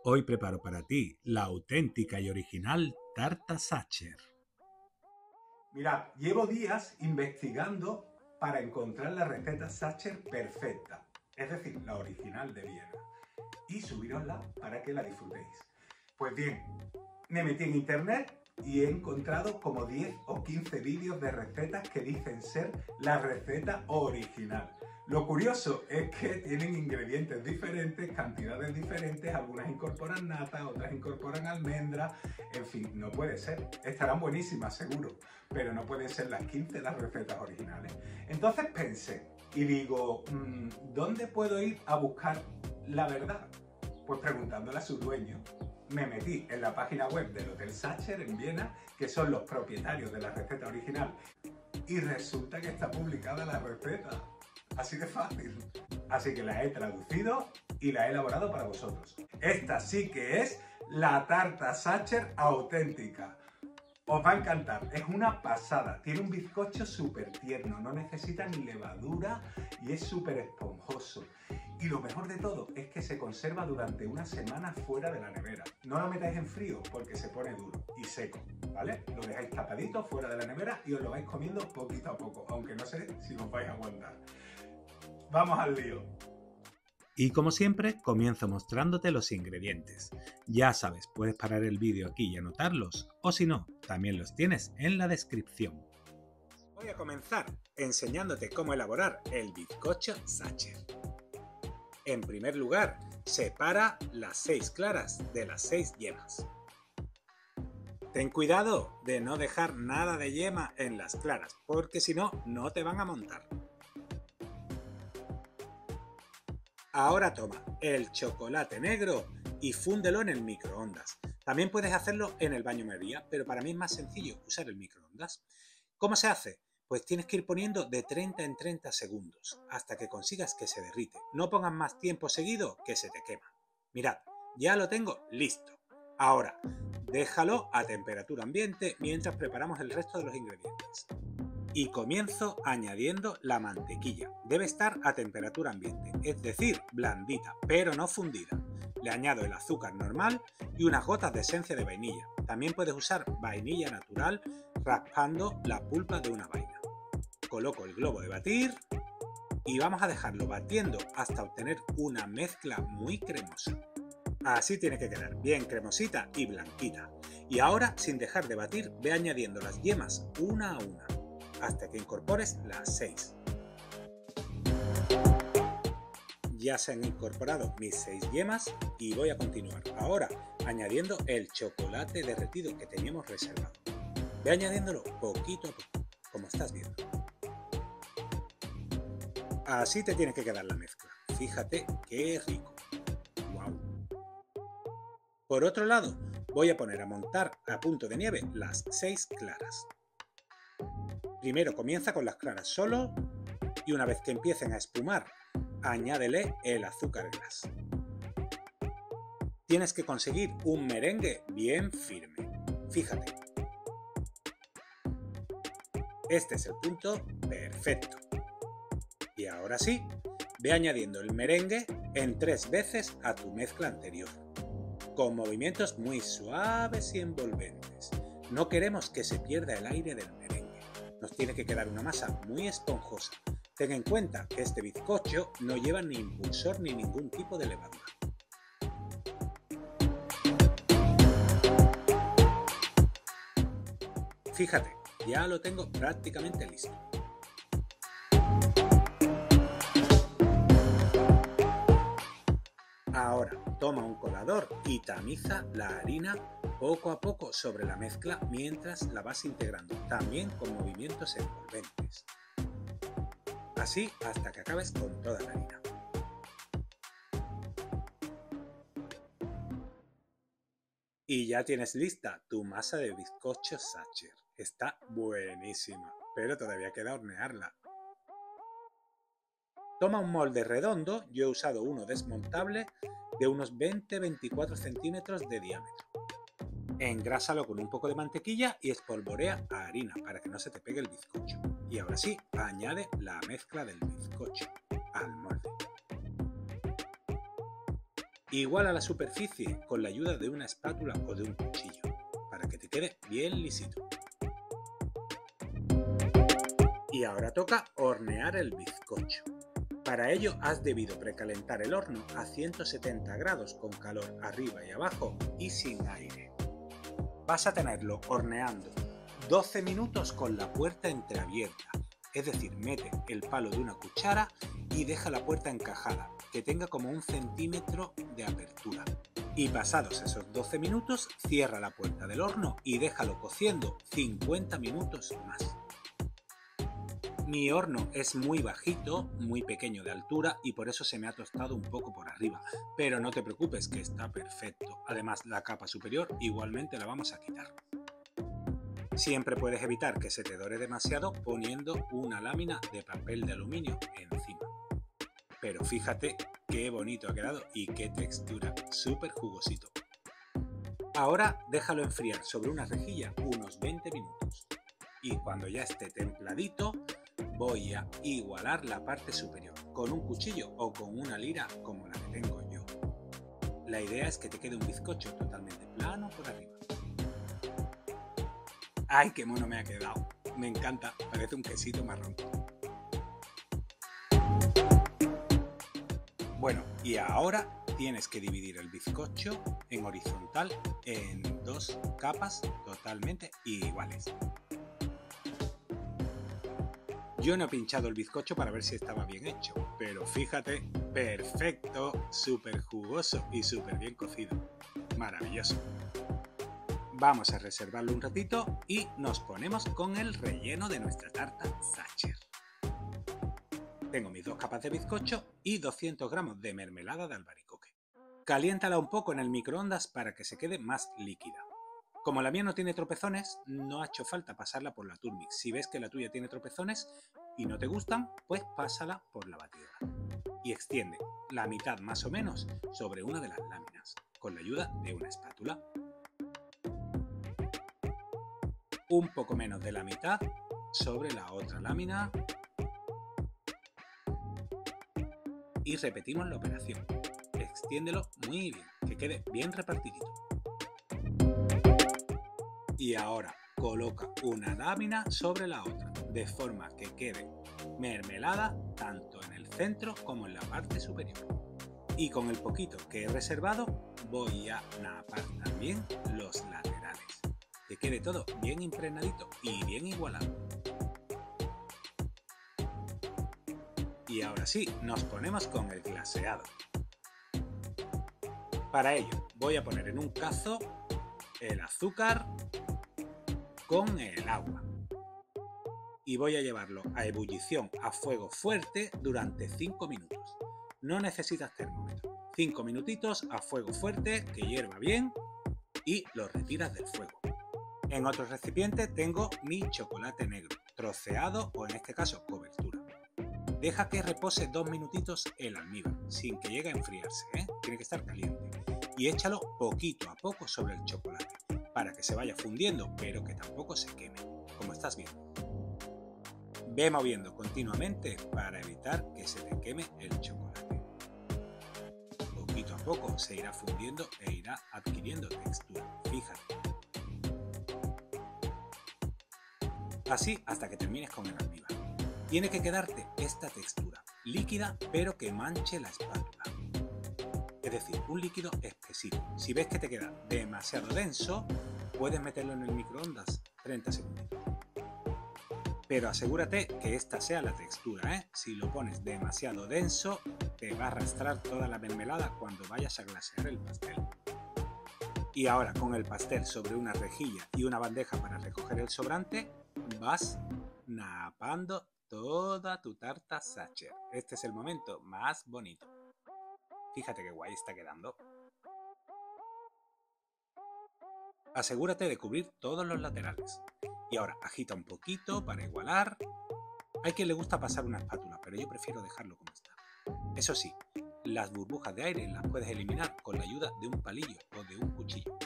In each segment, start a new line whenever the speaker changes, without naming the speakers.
Hoy preparo para ti la auténtica y original tarta Sacher.
Mirad, llevo días investigando para encontrar la receta Sacher perfecta, es decir, la original de Viena, y subirosla para que la disfrutéis. Pues bien, me metí en internet y he encontrado como 10 o 15 vídeos de recetas que dicen ser la receta original. Lo curioso es que tienen ingredientes diferentes, cantidades diferentes, algunas incorporan nata, otras incorporan almendras, en fin, no puede ser. Estarán buenísimas seguro, pero no pueden ser las 15 las recetas originales. Entonces pensé y digo, ¿dónde puedo ir a buscar la verdad? Pues preguntándole a su dueño. Me metí en la página web del Hotel Sacher en Viena, que son los propietarios de la receta original, y resulta que está publicada la receta. Así de fácil. Así que la he traducido y la he elaborado para vosotros. Esta sí que es la tarta Sacher auténtica. Os va a encantar, es una pasada. Tiene un bizcocho súper tierno, no necesita ni levadura y es súper esponjoso. Y lo mejor de todo es que se conserva durante una semana fuera de la nevera. No lo metáis en frío porque se pone duro y seco, ¿vale? Lo dejáis tapadito fuera de la nevera y os lo vais comiendo poquito a poco, aunque no sé si os vais a aguantar. ¡Vamos al lío!
Y como siempre, comienzo mostrándote los ingredientes. Ya sabes, puedes parar el vídeo aquí y anotarlos, o si no, también los tienes en la descripción. Voy a comenzar enseñándote cómo elaborar el bizcocho Sacher. En primer lugar, separa las 6 claras de las 6 yemas. Ten cuidado de no dejar nada de yema en las claras, porque si no, no te van a montar. Ahora toma el chocolate negro y fúndelo en el microondas. También puedes hacerlo en el baño María, pero para mí es más sencillo usar el microondas. ¿Cómo se hace? Pues tienes que ir poniendo de 30 en 30 segundos hasta que consigas que se derrite. No pongas más tiempo seguido que se te quema. Mirad, ya lo tengo listo. Ahora, déjalo a temperatura ambiente mientras preparamos el resto de los ingredientes. Y comienzo añadiendo la mantequilla. Debe estar a temperatura ambiente, es decir, blandita, pero no fundida. Le añado el azúcar normal y unas gotas de esencia de vainilla. También puedes usar vainilla natural raspando la pulpa de una vaina. Coloco el globo de batir y vamos a dejarlo batiendo hasta obtener una mezcla muy cremosa. Así tiene que quedar, bien cremosita y blanquita. Y ahora, sin dejar de batir, ve añadiendo las yemas una a una, hasta que incorpores las 6. Ya se han incorporado mis 6 yemas y voy a continuar ahora añadiendo el chocolate derretido que teníamos reservado. Ve añadiéndolo poquito a poco, como estás viendo. Así te tiene que quedar la mezcla. Fíjate qué rico. ¡Wow! Por otro lado, voy a poner a montar a punto de nieve las 6 claras. Primero comienza con las claras solo y una vez que empiecen a espumar, añádele el azúcar glass. Tienes que conseguir un merengue bien firme. Fíjate. Este es el punto perfecto. Y ahora sí, ve añadiendo el merengue en 3 veces a tu mezcla anterior, con movimientos muy suaves y envolventes. No queremos que se pierda el aire del merengue. Nos tiene que quedar una masa muy esponjosa. Ten en cuenta que este bizcocho no lleva ni impulsor ni ningún tipo de levadura. Fíjate, ya lo tengo prácticamente listo. Ahora toma un colador y tamiza la harina poco a poco sobre la mezcla mientras la vas integrando, también con movimientos envolventes. Así hasta que acabes con toda la harina. Y ya tienes lista tu masa de bizcocho Sacher. Está buenísima, pero todavía queda hornearla. Toma un molde redondo, yo he usado uno desmontable de unos 20-24 centímetros de diámetro. Engrásalo con un poco de mantequilla y espolvorea a harina para que no se te pegue el bizcocho. Y ahora sí, añade la mezcla del bizcocho al molde. Iguala la superficie con la ayuda de una espátula o de un cuchillo, para que te quede bien lisito. Y ahora toca hornear el bizcocho. Para ello has debido precalentar el horno a 170 grados con calor arriba y abajo y sin aire. Vas a tenerlo horneando 12 minutos con la puerta entreabierta, es decir, mete el palo de una cuchara y deja la puerta encajada, que tenga como 1 centímetro de apertura. Y pasados esos 12 minutos, cierra la puerta del horno y déjalo cociendo 50 minutos más. Mi horno es muy bajito, muy pequeño de altura y por eso se me ha tostado un poco por arriba, pero no te preocupes que está perfecto. Además, la capa superior igualmente la vamos a quitar. Siempre puedes evitar que se te dore demasiado poniendo una lámina de papel de aluminio encima. Pero fíjate qué bonito ha quedado y qué textura, súper jugosito. Ahora déjalo enfriar sobre una rejilla unos 20 minutos. Y cuando ya esté templadito, voy a igualar la parte superior con un cuchillo o con una lira como la que tengo yo. La idea es que te quede un bizcocho totalmente plano por arriba. ¡Ay, qué mono me ha quedado! Me encanta, parece un quesito marrón. Bueno, y ahora tienes que dividir el bizcocho en horizontal en 2 capas totalmente iguales. Yo no he pinchado el bizcocho para ver si estaba bien hecho, pero fíjate, perfecto, súper jugoso y súper bien cocido. Maravilloso. Vamos a reservarlo un ratito y nos ponemos con el relleno de nuestra tarta Sacher. Tengo mis 2 capas de bizcocho y 200 gramos de mermelada de albaricoque. Caliéntala un poco en el microondas para que se quede más líquida. Como la mía no tiene tropezones, no ha hecho falta pasarla por la Turmix. Si ves que la tuya tiene tropezones y no te gustan, pues pásala por la batidora. Y extiende la mitad más o menos sobre una de las láminas, con la ayuda de una espátula. Un poco menos de la mitad sobre la otra lámina. Y repetimos la operación. Extiéndelo muy bien, que quede bien repartidito. Y ahora coloca una lámina sobre la otra, de forma que quede mermelada tanto en el centro como en la parte superior. Y con el poquito que he reservado voy a napar también los laterales, que quede todo bien impregnadito y bien igualado. Y ahora sí, nos ponemos con el glaseado. Para ello voy a poner en un cazo el azúcar con el agua y voy a llevarlo a ebullición a fuego fuerte durante 5 minutos. No necesitas termómetro. 5 minutitos a fuego fuerte, que hierva bien y lo retiras del fuego. En otro recipiente tengo mi chocolate negro, troceado o en este caso cobertura. Deja que repose 2 minutitos el almíbar, sin que llegue a enfriarse, tiene que estar caliente. Y échalo poquito a poco sobre el chocolate, para que se vaya fundiendo, pero que tampoco se queme, como estás viendo. Ve moviendo continuamente para evitar que se te queme el chocolate. Poquito a poco se irá fundiendo e irá adquiriendo textura, fíjate. Así hasta que termines con el almíbar. Tiene que quedarte esta textura, líquida pero que manche la espátula. Es decir, un líquido espesito. Si ves que te queda demasiado denso, puedes meterlo en el microondas 30 segundos. Pero asegúrate que esta sea la textura, Si lo pones demasiado denso, te va a arrastrar toda la mermelada cuando vayas a glasear el pastel. Y ahora con el pastel sobre una rejilla y una bandeja para recoger el sobrante, vas napando toda tu tarta Sacher. Este es el momento más bonito. Fíjate qué guay está quedando. Asegúrate de cubrir todos los laterales. Y ahora agita un poquito para igualar. Hay quien le gusta pasar una espátula, pero yo prefiero dejarlo como está. Eso sí, las burbujas de aire las puedes eliminar con la ayuda de un palillo o de un cuchillo.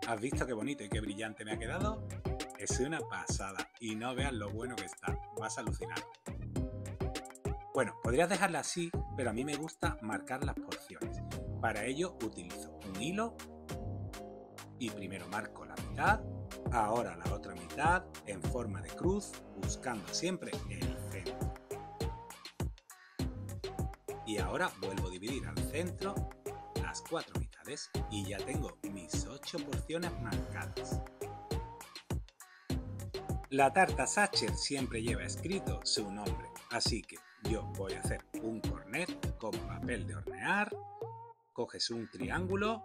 ¿Has visto qué bonito y qué brillante me ha quedado? Es una pasada y no veas lo bueno que está, vas a alucinar. Pues Bueno, podrías dejarla así, pero a mí me gusta marcar las porciones. Para ello utilizo un hilo y primero marco la mitad, ahora la otra mitad en forma de cruz, buscando siempre el centro. Y ahora vuelvo a dividir al centro las 4 mitades y ya tengo mis 8 porciones marcadas. La tarta Sacher siempre lleva escrito su nombre, así que yo voy a hacer un cornet con papel de hornear, coges un triángulo,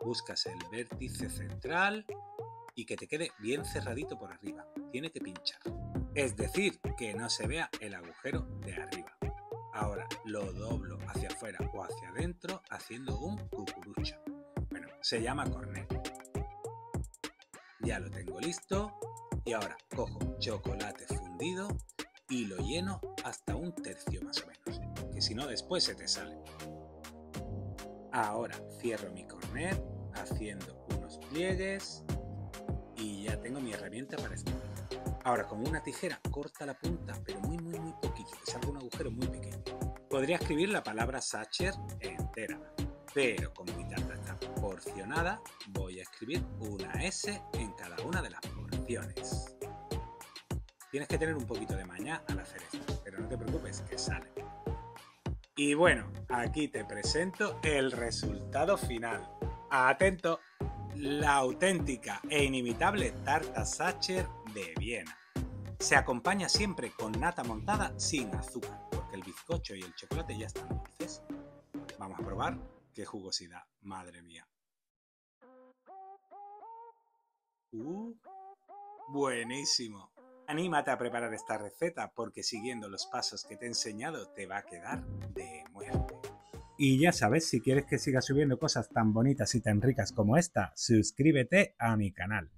buscas el vértice central y que te quede bien cerradito por arriba, tiene que pinchar, es decir, que no se vea el agujero de arriba. Ahora lo doblo hacia afuera o hacia adentro haciendo un cucurucho. Bueno, se llama cornet. Ya lo tengo listo y ahora cojo chocolate fundido y lo lleno hasta 1/3 más o menos, que si no después se te sale. Ahora cierro mi cornet haciendo unos pliegues y ya tengo mi herramienta para escribir. Ahora con una tijera corta la punta, pero muy poquito, que salga un agujero muy pequeño. Podría escribir la palabra Sacher entera, pero como mi tarta está porcionada, voy a escribir una S en cada una de las porciones. Tienes que tener un poquito de maña al hacer esto, pero no te preocupes, que sale. Y bueno, aquí te presento el resultado final. ¡Atento! La auténtica e inimitable tarta Sacher de Viena. Se acompaña siempre con nata montada sin azúcar, porque el bizcocho y el chocolate ya están dulces. Vamos a probar qué jugosidad, madre mía. Buenísimo. Anímate a preparar esta receta porque siguiendo los pasos que te he enseñado te va a quedar de muerte. Y ya sabes, si quieres que siga subiendo cosas tan bonitas y tan ricas como esta, suscríbete a mi canal.